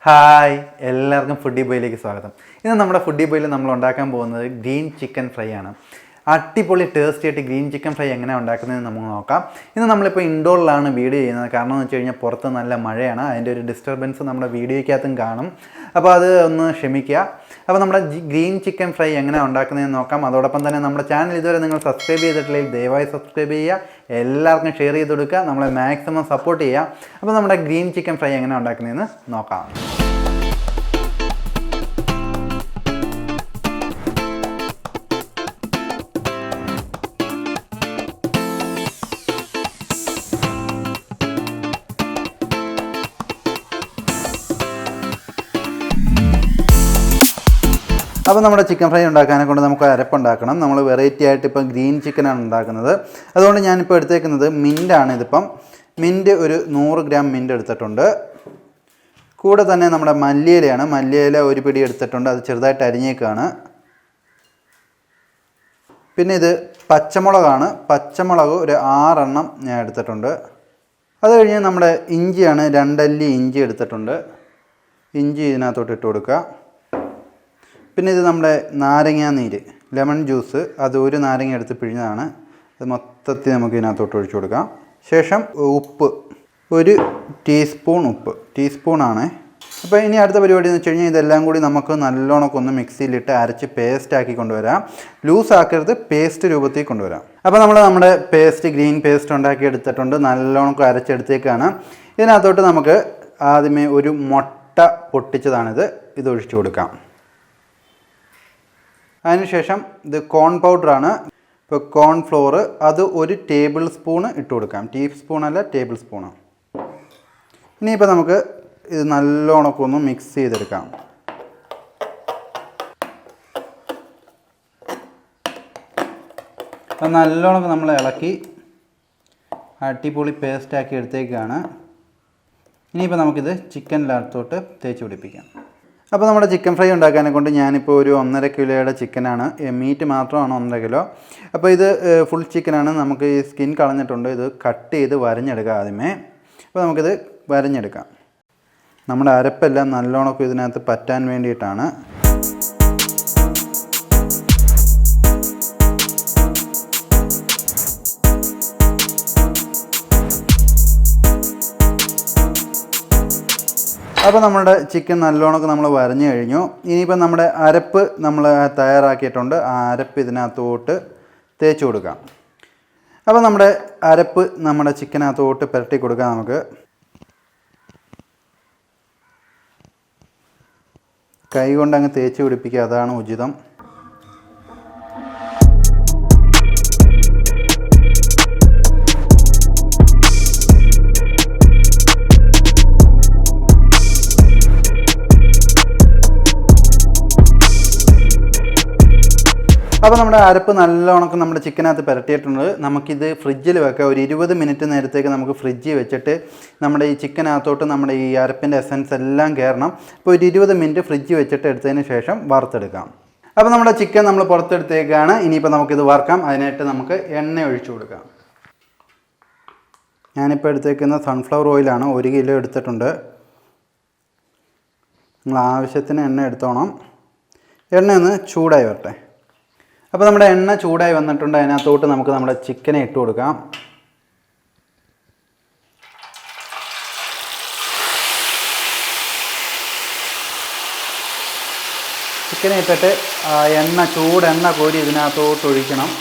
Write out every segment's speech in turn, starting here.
Hi എല്ലാവർക്കും foodie ബോയിലേക്ക് സ്വാഗതം. ഇന്ന് നമ്മുടെ ഫുഡി ബോയിൽ നമ്മൾ ഉണ്ടാക്കാൻ പോകുന്നത് ഗ്രീൻ ചിക്കൻ ഫ്രൈ ആണ്. അടിപൊളി ടേസ്റ്റി ആയിട്ട് ഗ്രീൻ ചിക്കൻ ഫ്രൈ എങ്ങനെയാണ് ഉണ്ടാക്കുന്നതെന്ന് നമുക്ക് നോക്കാം. ഇന്ന് നമ്മളിപ്പോൾ ഇൻഡോറിലാണ് വീഡിയോ ചെയ്യുന്നത്. കാരണം എന്ന് വെച്ച് കഴിഞ്ഞാൽ പുറത്ത് നല്ല മഴയാണ്. അതിൻ്റെ ഒരു ഡിസ്റ്റർബൻസ് നമ്മുടെ വീഡിയോയ്ക്കകത്തും കാണും. അപ്പോൾ അത് ഒന്ന് ക്ഷമിക്കുക. അപ്പോൾ നമ്മുടെ ഗ്രീൻ ചിക്കൻ ഫ്രൈ എങ്ങനെ ഉണ്ടാക്കുന്നതെന്ന് നോക്കാം. അതോടൊപ്പം തന്നെ നമ്മുടെ ചാനൽ ഇതുവരെ നിങ്ങൾ സബ്സ്ക്രൈബ് ചെയ്തിട്ടില്ലെങ്കിൽ ദയവായി സബ്സ്ക്രൈബ് ചെയ്യുക, എല്ലാവർക്കും ഷെയർ ചെയ്ത് കൊടുക്കുക, നമ്മളെ മാക്സിമം സപ്പോർട്ട് ചെയ്യുക. അപ്പോൾ നമ്മുടെ ഗ്രീൻ ചിക്കൻ ഫ്രൈ എങ്ങനെ ഉണ്ടാക്കുന്നതെന്ന് നോക്കാം. അപ്പോൾ നമ്മുടെ ചിക്കൻ ഫ്രൈ ഉണ്ടാക്കാനെ കൊണ്ട് നമുക്ക് അരപ്പുണ്ടാക്കണം. നമ്മൾ വെറൈറ്റി ആയിട്ട് ഇപ്പം ഗ്രീൻ ചിക്കനാണ് ഉണ്ടാക്കുന്നത്. അതുകൊണ്ട് ഞാനിപ്പോൾ എടുത്തേക്കുന്നത് മിൻ്റാണ്. ഇതിപ്പം മിൻറ്റ് ഒരു 100 ഗ്രാം മിൻറ്റ് എടുത്തിട്ടുണ്ട്. കൂടെ തന്നെ നമ്മുടെ മല്ലിയിലയാണ്. മല്ലിയില ഒരു പിടി എടുത്തിട്ടുണ്ട്, അത് ചെറുതായിട്ട് അരിഞ്ഞേക്കാണ്. പിന്നെ ഇത് പച്ചമുളകാണ്. പച്ചമുളക് ഒരു 6 എണ്ണം ഞാൻ എടുത്തിട്ടുണ്ട്. അത് കഴിഞ്ഞ് നമ്മുടെ ഇഞ്ചിയാണ്. 2 അല്ലി ഇഞ്ചി എടുത്തിട്ടുണ്ട്. ഇഞ്ചി ഇതിനകത്തോട്ട് ഇട്ട് കൊടുക്കുക. പിന്നെ ഇത് നമ്മുടെ നാരങ്ങ നീര്, ലെമൺ ജ്യൂസ്, അത് ഒരു നാരങ്ങ എടുത്ത് പിഴിഞ്ഞതാണ്. അത് മൊത്തത്തിൽ നമുക്ക് ഇതിനകത്തോട്ട് ഒഴിച്ചു കൊടുക്കാം. ശേഷം ഉപ്പ്, ഒരു ടീസ്പൂൺ ഉപ്പ്, ടീസ്പൂണാണ്. അപ്പോൾ ഇനി അടുത്ത പരിപാടി എന്ന് വെച്ച് കഴിഞ്ഞാൽ ഇതെല്ലാം കൂടി നമുക്ക് നല്ലോണമൊക്കെ ഒന്ന് മിക്സിയിലിട്ട് അരച്ച് പേസ്റ്റാക്കി കൊണ്ടുവരാം. ലൂസ് ആക്കരുത്, പേസ്റ്റ് രൂപത്തിൽ കൊണ്ടുവരാം. അപ്പോൾ നമ്മുടെ പേസ്റ്റ്, ഗ്രീൻ പേസ്റ്റ് ഉണ്ടാക്കി എടുത്തിട്ടുണ്ട്. നല്ലോണമൊക്കെ അരച്ചെടുത്തേക്കാണ്. ഇതിനകത്തോട്ട് നമുക്ക് ആദ്യമേ ഒരു മുട്ട പൊട്ടിച്ചതാണിത്, ഇത് ഒഴിച്ചു കൊടുക്കാം. അതിനുശേഷം ഇത് കോൺ പൗഡറാണ്. ഇപ്പോൾ കോൺഫ്ലോർ, അത് ഒരു ടേബിൾ സ്പൂണ് ഇട്ട് കൊടുക്കാം. ടീസ്പൂണല്ല, ടേബിൾ സ്പൂണ്. ഇനിയിപ്പോൾ നമുക്ക് ഇത് നല്ലോണമൊക്കെ ഒന്ന് മിക്സ് ചെയ്തെടുക്കാം. അപ്പം നല്ലോണം നമ്മൾ ഇളക്കി അടിപൊളി പേസ്റ്റാക്കി എടുത്തേക്കാണ്. ഇനിയിപ്പോൾ നമുക്കിത് ചിക്കനിനകത്തോട്ട് തേച്ച് പിടിപ്പിക്കാം. അപ്പോൾ നമ്മുടെ ചിക്കൻ ഫ്രൈ ഉണ്ടാക്കാനെ കൊണ്ട് ഞാനിപ്പോൾ ഒരു 1.5 കിലോയുടെ ചിക്കനാണ്. മീറ്റ് മാത്രമാണ് 1.5 കിലോ. അപ്പോൾ ഇത് ഫുൾ ചിക്കനാണ്. നമുക്ക് ഈ സ്കിൻ കളഞ്ഞിട്ടുണ്ട്. ഇത് കട്ട് ചെയ്ത് വരഞ്ഞെടുക്കാം ആദ്യമേ. അപ്പോൾ നമുക്കിത് വരഞ്ഞെടുക്കാം. നമ്മുടെ അരപ്പെല്ലാം നല്ലോണമൊക്കെ ഇതിനകത്ത് പറ്റാൻ വേണ്ടിയിട്ടാണ്. അപ്പോൾ നമ്മുടെ ചിക്കൻ നല്ലോണമൊക്കെ നമ്മൾ വരഞ്ഞു കഴിഞ്ഞു. ഇനിയിപ്പോൾ നമ്മുടെ അരപ്പ് നമ്മൾ തയ്യാറാക്കിയിട്ടുണ്ട്. ആ അരപ്പ് ഇതിനകത്തോട്ട് തേച്ച് കൊടുക്കാം. അപ്പോൾ നമ്മുടെ അരപ്പ് നമ്മുടെ ചിക്കനകത്തോട്ട് പുരട്ടി കൊടുക്കാം. നമുക്ക് കൈ കൊണ്ടങ്ങ് തേച്ച് പിടിപ്പിക്കുക, അതാണ് ഉചിതം. അപ്പോൾ നമ്മുടെ അരപ്പ് നല്ലോണം നമ്മുടെ ചിക്കനകത്ത് പുരട്ടിയിട്ടുണ്ട്. നമുക്കിത് ഫ്രിഡ്ജിൽ വെക്കാം. ഒരു 20 മിനിറ്റ് നേരത്തേക്ക് നമുക്ക് ഫ്രിഡ്ജിൽ വെച്ചിട്ട് നമ്മുടെ ഈ ചിക്കനകത്തോട്ട് നമ്മുടെ ഈ അരപ്പിൻ്റെ എസൻസ് എല്ലാം കയറണം. അപ്പോൾ ഒരു 20 മിനിറ്റ് ഫ്രിഡ്ജിൽ വെച്ചിട്ട് എടുത്തതിന് ശേഷം വറുത്തെടുക്കാം. അപ്പോൾ നമ്മുടെ ചിക്കൻ നമ്മൾ പുറത്തെടുത്തേക്കാണ്. ഇനിയിപ്പോൾ നമുക്കിത് വറുക്കാം. അതിനായിട്ട് നമുക്ക് എണ്ണ ഒഴിച്ചു കൊടുക്കാം. ഞാനിപ്പോൾ എടുത്തേക്കുന്ന സൺഫ്ലവർ ഓയിലാണ്. 1 കിലോ എടുത്തിട്ടുണ്ട്. നിങ്ങൾ ആവശ്യത്തിന് എണ്ണ എടുത്തോണം. എണ്ണ ഒന്ന് ചൂടായി വരട്ടെ. അപ്പോൾ നമ്മുടെ എണ്ണ ചൂടായി വന്നിട്ടുണ്ട്. അതിനകത്തോട്ട് നമുക്ക് നമ്മുടെ ചിക്കനെ ഇട്ട് കൊടുക്കാം. ചിക്കനെ ഇട്ടിട്ട് ചൂടെണ്ണ കോരി ഇതിനകത്തോട്ട് ഒഴിക്കണം.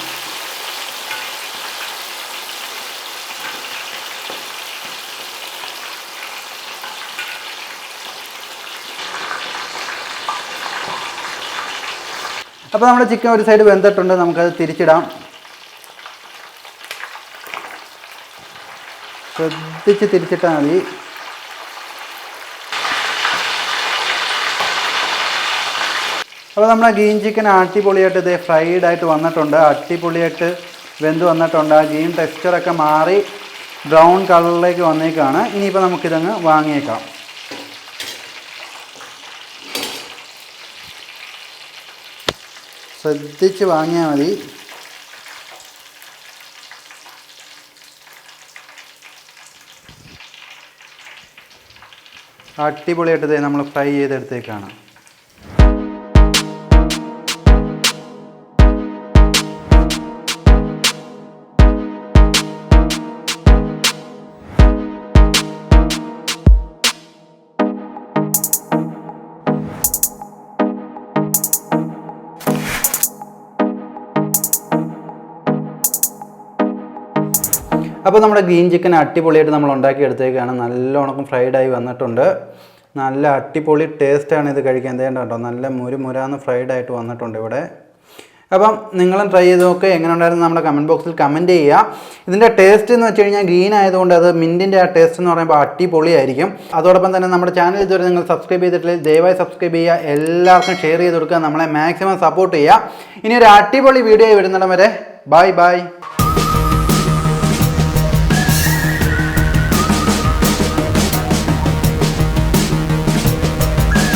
അപ്പോൾ നമ്മുടെ ചിക്കൻ ഒരു സൈഡ് വെന്തിട്ടുണ്ട്. നമുക്കത് തിരിച്ചിടാം. ശ്രദ്ധിച്ച് തിരിച്ചിട്ടാൽ മതി. അപ്പോൾ നമ്മുടെ ഗ്രീൻ ചിക്കൻ അടിപൊളിയായിട്ട് ഇത് ഫ്രൈഡായിട്ട് വന്നിട്ടുണ്ട്. അടിപൊളിയായിട്ട് വെന്ത് വന്നിട്ടുണ്ട്. ആ ഗ്രീൻ ടെക്സ്ചറൊക്കെ മാറി ബ്രൗൺ കളറിലേക്ക് വന്നേക്കാണ്. ഇനിയിപ്പോൾ നമുക്കിതങ്ങ് വാങ്ങിയേക്കാം. ശ്രദ്ധിച്ച് വാങ്ങിയാൽ മതി. അടിപൊളിയായിട്ട് നമ്മൾ ഫ്രൈ ചെയ്തെടുത്തേക്കാണ്. അപ്പോൾ നമ്മുടെ ഗ്രീൻ ചിക്കൻ അടിപൊളിയായിട്ട് നമ്മൾ ഉണ്ടാക്കിയെടുത്തേക്കാണ്. നല്ലോണം ഫ്രൈഡായി വന്നിട്ടുണ്ട്. നല്ല അടിപൊളി ടേസ്റ്റാണ് ഇത് കഴിക്കാൻ. എന്തേണ്ട കേട്ടോ, നല്ല മുരാന്ന് ഫ്രൈഡായിട്ട് വന്നിട്ടുണ്ട് ഇവിടെ. അപ്പം നിങ്ങളും ട്രൈ ചെയ്ത് നോക്കുക. എങ്ങനെ ഉണ്ടായിരുന്നു നമ്മുടെ കമൻറ്റ് ബോക്സിൽ കമൻറ്റ് ചെയ്യുക. ഇതിൻ്റെ ടേസ്റ്റ് എന്ന് വെച്ച് കഴിഞ്ഞാൽ ഗ്രീൻ ആയതുകൊണ്ട് അത് മിൻറ്റിൻ്റെ ആ ടേസ്റ്റ് എന്ന് പറയുമ്പോൾ അടിപൊളിയായിരിക്കും. അതോടൊപ്പം തന്നെ നമ്മുടെ ചാനൽ ഇതുവരെ നിങ്ങൾ സബ്സ്ക്രൈബ് ചെയ്തിട്ടില്ലെങ്കിൽ ദയവായി സബ്സ്ക്രൈബ് ചെയ്യുക. എല്ലാവർക്കും ഷെയർ ചെയ്ത് കൊടുക്കുക. നമ്മളെ മാക്സിമം സപ്പോർട്ട് ചെയ്യുക. ഇനി ഒരു അടിപൊളി വീഡിയോ വരുന്നിടം വരെ ബൈ.